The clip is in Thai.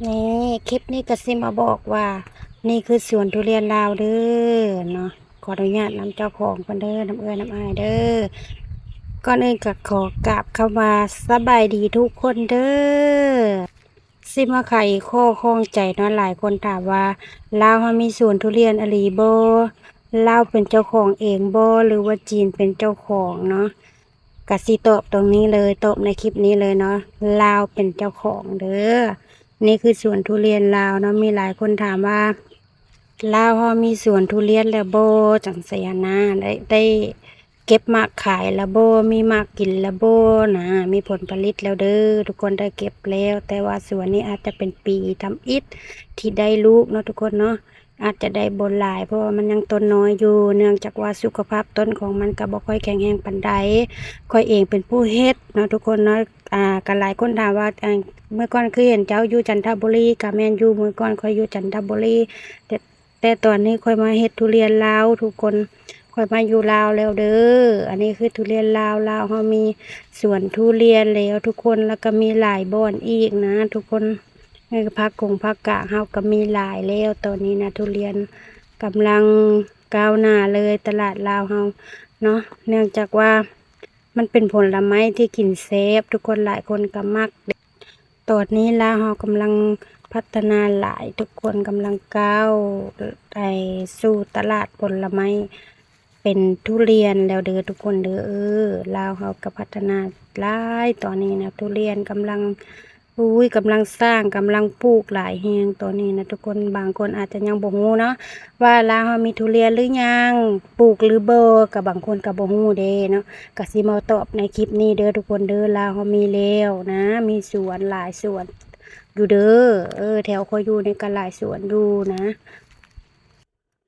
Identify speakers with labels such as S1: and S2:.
S1: นี่คลิปนี้ก็สิมาบอกว่านี่คือสวนทุเรียนลาวเด้อเนาะขออนุญาตนำเจ้าของเพิ่นเด้อน้ำเอื้อน้ำอายเด้อก่อนอื่นก็ขอกราบเข้ามาสบายดีทุกคนเด้อสิมาไขข้อข้องใจเนาะหลายคนถามว่าลาวเฮามีสวนทุเรียนอีหลีบ่ลาวเป็นเจ้าของเองบ่หรือว่าจีนเป็นเจ้าของเนาะก็สิตอบตรงนี้เลยตอบในคลิปนี้เลยเนาะลาวเป็นเจ้าของเด้อ นี่คือสวนทุเรียนลาวเนาะมีหลายคนถามว่าลาวเฮามีสวนทุเรียนแล้วบ่จังซี้หั้นนะได้เก็บหมากขายแล้วบ่มีหมากกินแล้วบ่นะมีผลผลิตแล้วเด้อทุกคนได้เก็บแล้วแต่ว่าสวนนี้อาจจะเป็นปีทำอิฐที่ได้ลูกเนาะทุกคนเนาะอาจจะได้บ่หลายเพราะว่ามันยังต้นน้อยอยู่เนื่องจากว่าสุขภาพต้นของมันก็บ่ค่อยแข็งแรงปานใดข้อยเองเป็นผู้เฮ็ดเนาะทุกคนเนาะก็หลายคนถามว่าเมื่อก่อนคือเห็นเจ้าอยู่จันทบุรีก็แม่นอยู่เมื่อก่อนข้อยอยู่จันทบุรีแต่แต่ตอนนี้ข้อยมาเฮ็ดทุเรียนลาวทุกคนข้อยมาอยู่ลาวแล้วเด้ออันนี้คือทุเรียนลาวเฮามีสวนทุเรียนแล้วทุกคนแล้วก็มีหลายบ่อนอีกนะทุกคนผักกาดเฮาก็มีหลายแล้วตอนนี้นะทุเรียนกำลังก้าวหน้าเลยตลาดลาวเฮาเนาะเนื่องจากว่ามันเป็นผลไม้ที่กินแซ่บทุกคนหลายคนก็มัก ตอนนี้ลาวเฮากำลังพัฒนาหลายทุกคนกำลังก้าวไปสู่ตลาดผลไม้เป็นทุเรียนแล้วเด้อทุกคนเด้อลาวเฮาก็พัฒนาหลายตอนนี้นะทุเรียนกำลังกำลังสร้างกำลังปลูกหลายแฮงตอนนี้นะทุกคนบางคนอาจจะยังบ่ฮู้เนาะว่าลาวเฮามีทุเรียนหรือยังปลูกหรือบ่ก็บางคนก็บ่ฮู้เด้เนาะ ก็สิมาตอบในคลิปนี้เด้อทุกคนเด้อลาวเฮามีแล้วนะมีสวนหลายสวนอยู่เด้อแถวคอยอยู่ในก็หลายสวนอยู่นะ